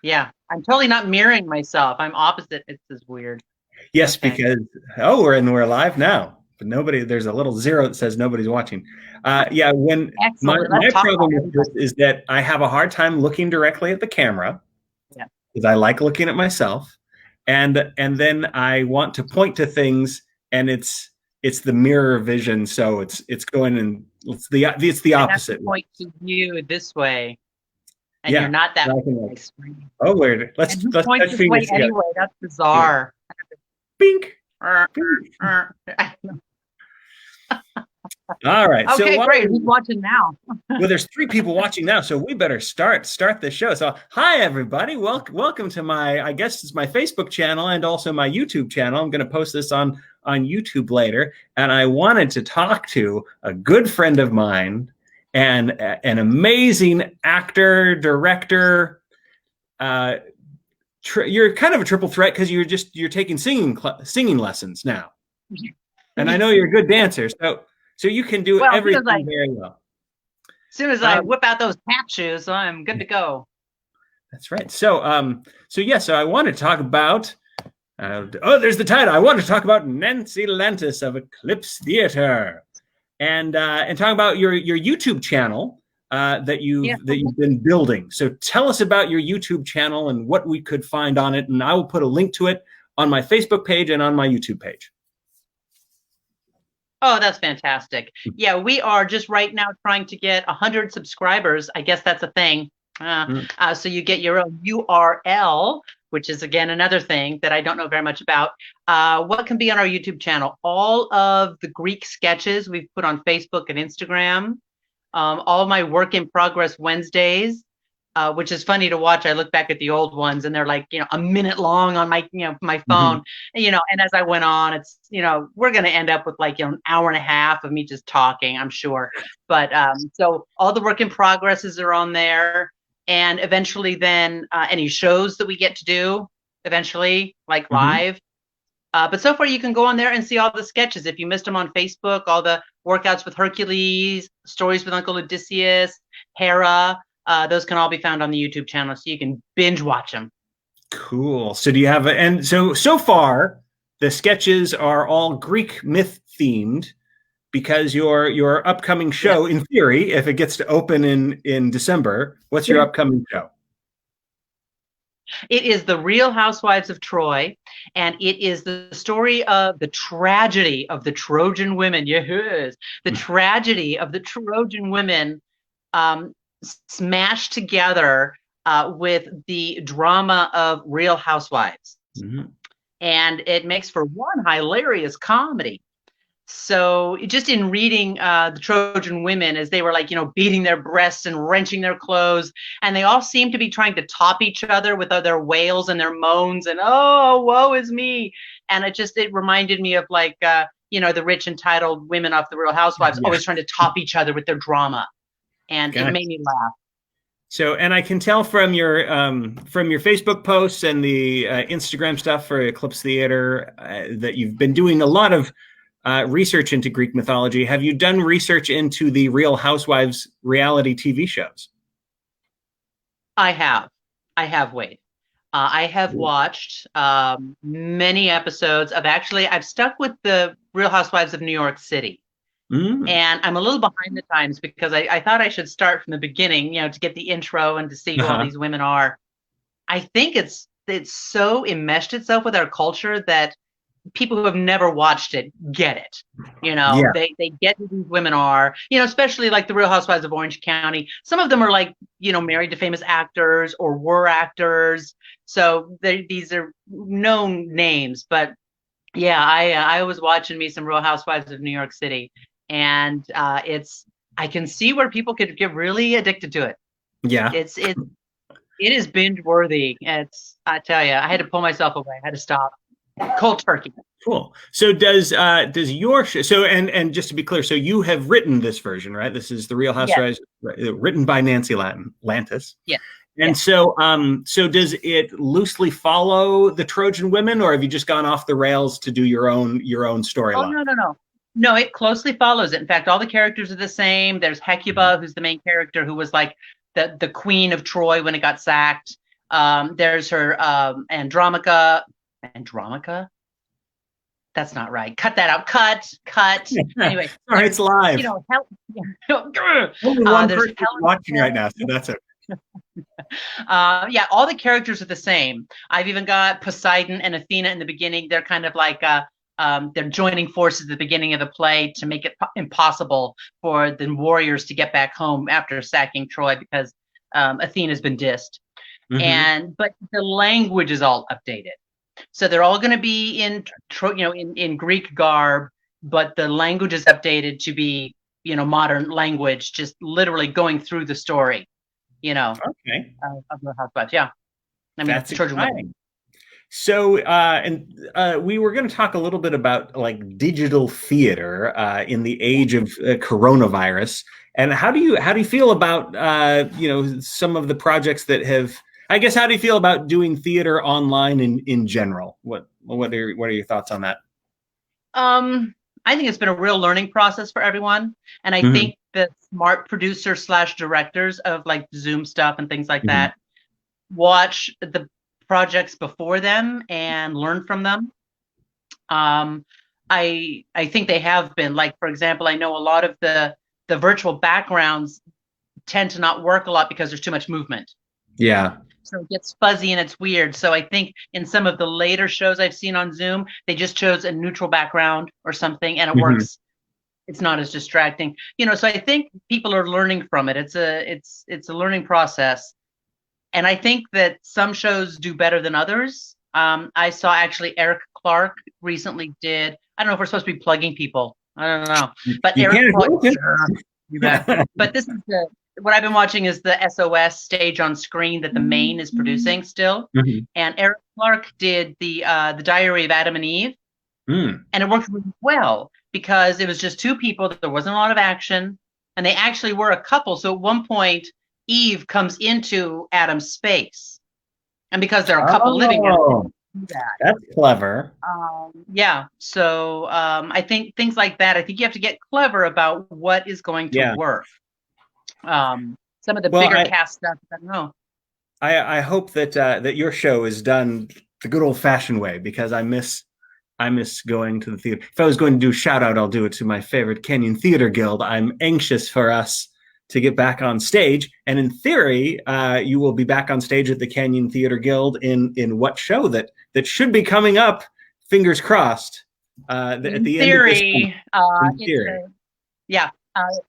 Yeah, I'm totally not mirroring myself. I'm opposite. It's just weird. Yes, Okay. because we're live now, but nobody. There's a little zero that says nobody's watching. Yeah, when Excellent. my Let's talk problem about with this everybody. is that I have a hard time looking directly at the camera Yeah. because I like looking at myself, and then I want to point to things, and it's the mirror vision, so it's going and it's the I have to opposite way. point to you this way, and you're Yeah. not that I can, like, extreme. oh, weird. And Let's you let's point touch this way fingers together. anyway. That's Here. bizarre. Bink. Uh, Bink. uh. All right. So Okay, great. Who's watching now? well, there's three people watching now, so we better start the show. So, hi everybody, welcome to my, I guess it's my Facebook channel and also my YouTube channel. I'm going to post this on YouTube later, and I wanted to talk to a good friend of mine and an amazing actor, director. You're kind of a triple threat because you're taking singing lessons now, and I know you're a good dancer, so you can do Well, everything very well. as soon as I whip out those tap shoes, I'm good to go. That's right. So I want to talk about. There's the title. I want to talk about Nancy Lantis of Eclipse Theatre, and talk about your YouTube channel that you've been building. So tell us about your YouTube channel and what we could find on it, and I will put a link to it on my Facebook page and on my YouTube page. Oh, that's fantastic. Yeah, we are just right now trying to get 100 subscribers. I guess that's a thing. So you get your own URL, which is, again, another thing that I don't know very much about. What can be on our YouTube channel? All of the Greek sketches we've put on Facebook and Instagram. All of my work in progress Wednesdays. Which is funny to watch. I look back at the old ones and they're like, a minute long on my, my phone, and as I went on, it's, we're going to end up with like, an hour and a half of me just talking, I'm sure. But so all the work in progresses are on there. And eventually then any shows that we get to do eventually, like live. But so far you can go on there and see all the sketches. If you missed them on Facebook, all the workouts with Hercules, stories with Uncle Odysseus, Hera, those can all be found on the YouTube channel, so you can binge watch them. Cool. So do you have and so far the sketches are all Greek myth themed because your upcoming show, in theory, if it gets to open in December, what's your upcoming show? It is the Real Housewives of Troy, and it is the story of the tragedy of the Trojan women. Yes, the tragedy of the Trojan women smashed together with the drama of Real Housewives. And it makes for one hilarious comedy. So just in reading the Trojan women, as they were like, beating their breasts and wrenching their clothes, and they all seem to be trying to top each other with their wails and their moans and, oh, woe is me. And it reminded me of like, the rich entitled women off the Real Housewives always trying to top each other with their drama. And it made me laugh. So, and I can tell from your Facebook posts and the Instagram stuff for Eclipse Theatre that you've been doing a lot of research into Greek mythology. Have you done research into the Real Housewives reality TV shows? I have, Wade. I have watched many episodes of, I've stuck with the Real Housewives of New York City. And I'm a little behind the times because I thought I should start from the beginning, to get the intro and to see who all these women are. I think it's so enmeshed itself with our culture that people who have never watched it get it. They get who these women are, especially like the Real Housewives of Orange County. Some of them are like, married to famous actors or were actors. So these are known names. But yeah, I was watching me some Real Housewives of New York City. And I can see where people could get really addicted to it. Yeah. It is binge worthy. I tell you, I had to pull myself away. I had to stop. Cold turkey. Cool. So does your show, so and just to be clear, so you have written this version, right? This is the Real Housewives, written by Nancy Lantis. Yeah. And so does it loosely follow the Trojan women, or have you just gone off the rails to do your own storyline? Oh, no. No, it closely follows it. In fact, all the characters are the same. There's Hecuba, who's the main character, who was like the queen of Troy when it got sacked. There's her Andromaca. Andromaca? That's not right. Cut that out. Cut. Anyway, sorry, it's live. You know, only one there's person watching right now, so that's it. Yeah, all the characters are the same. I've even got Poseidon and Athena in the beginning. They're kind of like they're joining forces at the beginning of the play to make it impossible for the warriors to get back home after sacking Troy because Athena's been dissed. But the language is all updated. So they're all going to be in Greek garb, but the language is updated to be, modern language, just literally going through the story, of the Housewives. Yeah. I mean, that's exciting. So, we were going to talk a little bit about like digital theater in the age of coronavirus, and how do you feel about some of the projects that have? I guess, how do you feel about doing theater online in general? What are your thoughts on that? I think it's been a real learning process for everyone, and I think the smart producers / directors of like Zoom stuff and things like that watch the projects before them and learn from them. I think they have been, like, for example, I know a lot of the virtual backgrounds tend to not work a lot because there's too much movement. Yeah. So it gets fuzzy and it's weird. So I think in some of the later shows I've seen on Zoom, they just chose a neutral background or something, and it works. It's not as distracting, So I think people are learning from it. It's a learning process, and I think that some shows do better than others. I saw actually Eric Clark recently did. I don't know if we're supposed to be plugging people. I don't know, but Eric Clark. But this is what I've been watching is the SOS stage on screen that the Main is producing still. And Eric Clark did the Diary of Adam and Eve. And it worked really well because it was just two people. There wasn't a lot of action, and they actually were a couple. So at one point, Eve comes into Adam's space, and because they're a couple living in that's clever. Yeah. So I think things like that. I think you have to get clever about what is going to work. Some of the bigger cast stuff, I don't know. I hope that your show is done the good old fashioned way, because I miss going to the theater. If I was going to do a shout out, I'll do it to my favorite Canyon Theater Guild. I'm anxious for us to get back on stage, and in theory, you will be back on stage at the Canyon Theater Guild in what show that should be coming up? Fingers crossed. At the end of this month. In theory.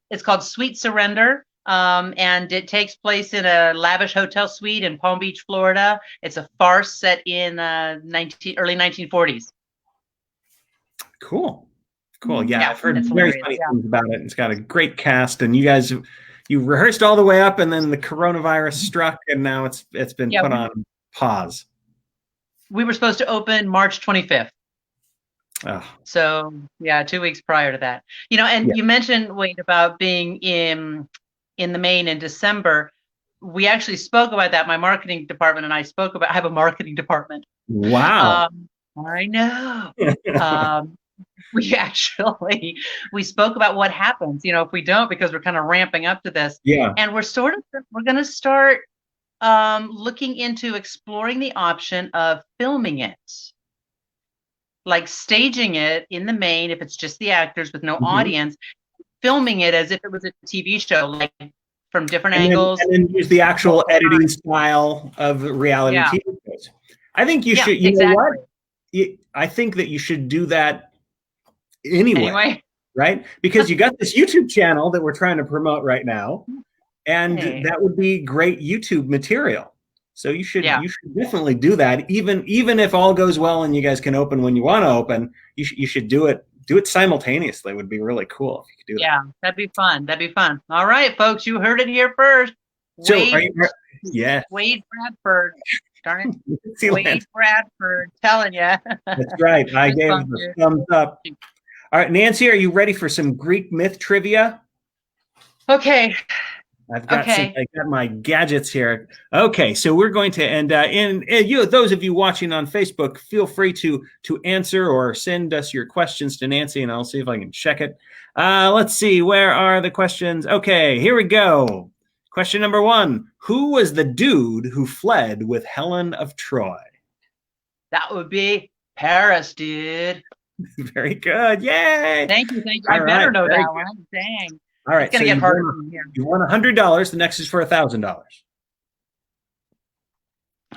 It's called Sweet Surrender. And it takes place in a lavish hotel suite in Palm Beach, Florida. It's a farce set in early 1940s. Cool. Yeah, I've heard very funny things about it. It's got a great cast, and you rehearsed all the way up, and then the coronavirus struck, and now it's been put on pause. We were supposed to open March 25th. Oh. So 2 weeks prior to that. You mentioned, Wade, about being in the Main in December. We actually spoke about that. My marketing department and I spoke about. I have a marketing department. Wow. I know. We spoke about what happens, if we don't, because we're kind of ramping up to this. Yeah. And we're going to start looking into exploring the option of filming it, like staging it in the Main if it's just the actors with no audience. Filming it as if it was a TV show, like from different angles. And then use the actual editing style of reality TV shows. I think you should, you know what? I think that you should do that anyway, right? Because you got this YouTube channel that we're trying to promote right now, and that would be great YouTube material. So you should definitely do that. Even if all goes well and you guys can open when you want to open, you should do it simultaneously. It would be really cool if you could do that. Yeah, that'd be fun. All right, folks, you heard it here first. Wade Bradford. Darn it. Wade Bradford telling you. That's right. I gave the thumbs up. All right, Nancy, are you ready for some Greek myth trivia? Okay. I got my gadgets here. Okay, so we're going to and those of you watching on Facebook, feel free to answer or send us your questions to Nancy, and I'll see if I can check it. Let's see, where are the questions? Okay, here we go. Question number 1. Who was the dude who fled with Helen of Troy? That would be Paris, dude. Very good. Yay! Thank you. I better know that one. Dang. All right. It's going to get harder from here. You won $100. The next is for $1,000.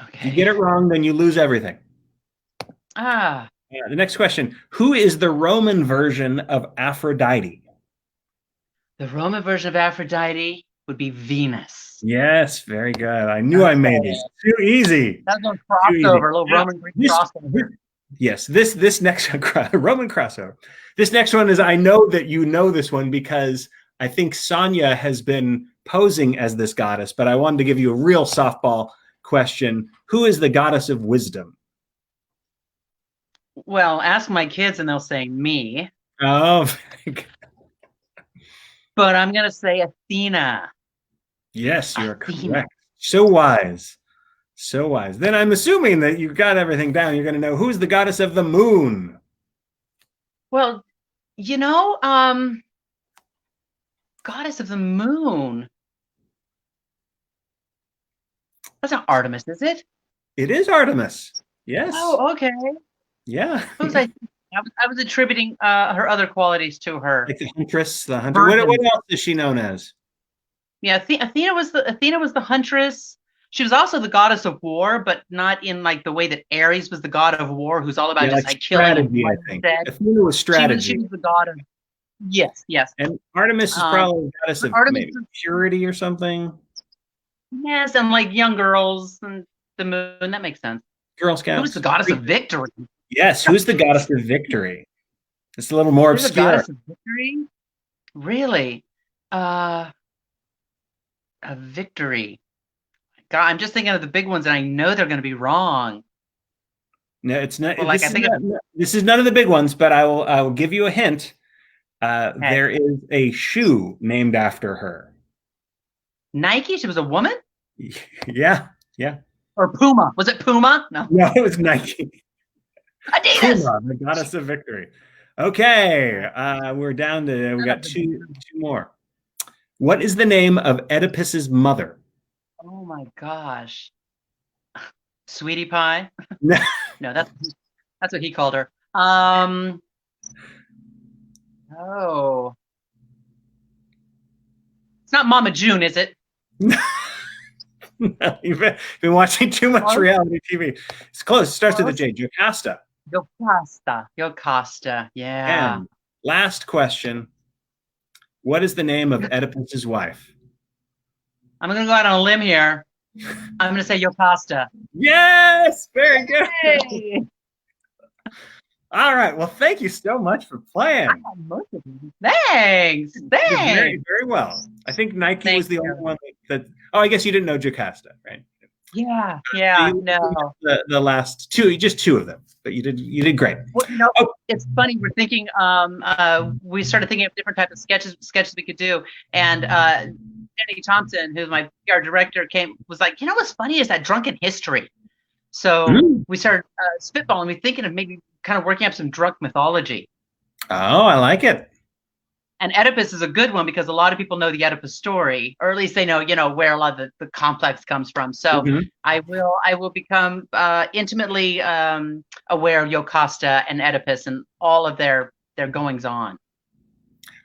Okay. If you get it wrong, then you lose everything. The next question. Who is the Roman version of Aphrodite? The Roman version of Aphrodite would be Venus. Yes, very good. I knew I made it. Too easy. That's a crossover, a little Roman Greek crossover. Yes, this next Roman crossover. This next one is, I know that you know this one because I think Sonia has been posing as this goddess, but I wanted to give you a real softball question. Who is the goddess of wisdom? Well, ask my kids and they'll say me. Oh, but I'm going to say Athena. Yes, you're correct. So wise. So wise. Then I'm assuming that you've got everything down. You're going to know who's the goddess of the moon. Well, goddess of the moon. That's not Artemis, is it? It is Artemis. Yes. Oh, okay. Yeah. I was attributing her other qualities to her. Like the huntress, the hunter. What else is she known as? Yeah, Athena was the huntress. She was also the goddess of war, but not in like the way that Ares was the god of war, who's all about just like strategy, killing. I think Athena was strategy. She was the god of yes. And Artemis is probably the goddess of maybe purity or something. Yes, and like young girls and the moon. That makes sense. Girl Scouts. Who's the goddess of victory? Yes, who's the goddess of victory? It's a little more obscure. The goddess of victory? Really? A victory. God, I'm just thinking of the big ones, and I know they're going to be wrong. No, it's not. Well, this is none of the big ones, but I will give you a hint. Okay. There is a shoe named after her. Nike? She was a woman? Yeah. Or Puma? Was it Puma? No, it was Nike. Adidas. Puma, the goddess of victory. Okay, we're down to we got two more. What is the name of Oedipus's mother? Oh my gosh, Sweetie Pie. No, that's what he called her. Oh, it's not Mama June, is it? No, you've been watching too much reality TV. It's close. It starts with a J. Jocasta. Jocasta. Yeah. And last question. What is the name of Oedipus's wife? I'm going to go out on a limb here. I'm going to say Jocasta. Yes! Very good. Hey. All right. Well, thank you so much for playing. Thanks. Very, very well. I think Nike was the only one that. Oh, I guess you didn't know Jocasta, right? Yeah. No. The last two, just two of them, but you did great. Well, it's funny. We're thinking. We started thinking of different types of sketches we could do, and Jenny Thompson, who's my PR director, was like, what's funny is that drunken history. So we started spitballing. We're thinking of maybe kind of working up some drunk mythology. Oh, I like it. And Oedipus is a good one because a lot of people know the Oedipus story, or at least they know, where a lot of the complex comes from. So I will become intimately aware of Jocasta and Oedipus and all of their goings on.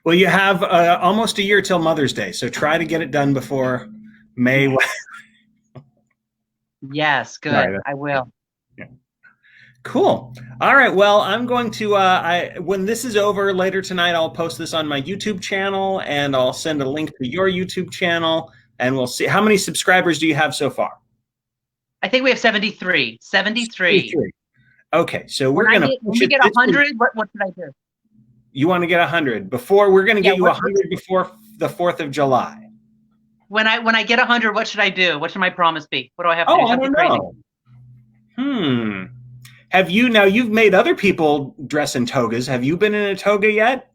Well, you have almost a year till Mother's Day, so try to get it done before May. Yes, good. Right. I will. Yeah. Cool. All right. Well, I'm going to, when this is over later tonight, I'll post this on my YouTube channel, and I'll send a link to your YouTube channel, and we'll see. How many subscribers do you have so far? I think we have 73. 73. Okay. So we're going to. When we get 100, what should I do? You want to get 100 before we're going to get you 100 before the 4th of July. When I get 100, what should I do? What should my promise be? What do I have to do? I don't know. Have you, now you've made other people dress in togas. Have you been in a toga yet?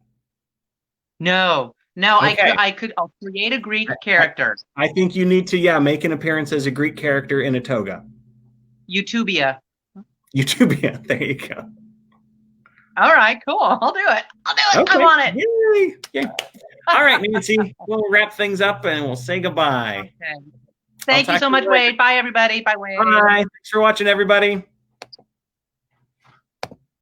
No. Okay. I'll create a Greek character. I think you need to, make an appearance as a Greek character in a toga. Utopia. There you go. All right, cool. I'll do it. Okay. I want it. Yay. All right, Nancy, we'll wrap things up and we'll say goodbye. Okay. Thank you so much, later. Wade. Bye, everybody. Bye, Wade. Bye. Thanks for watching, everybody.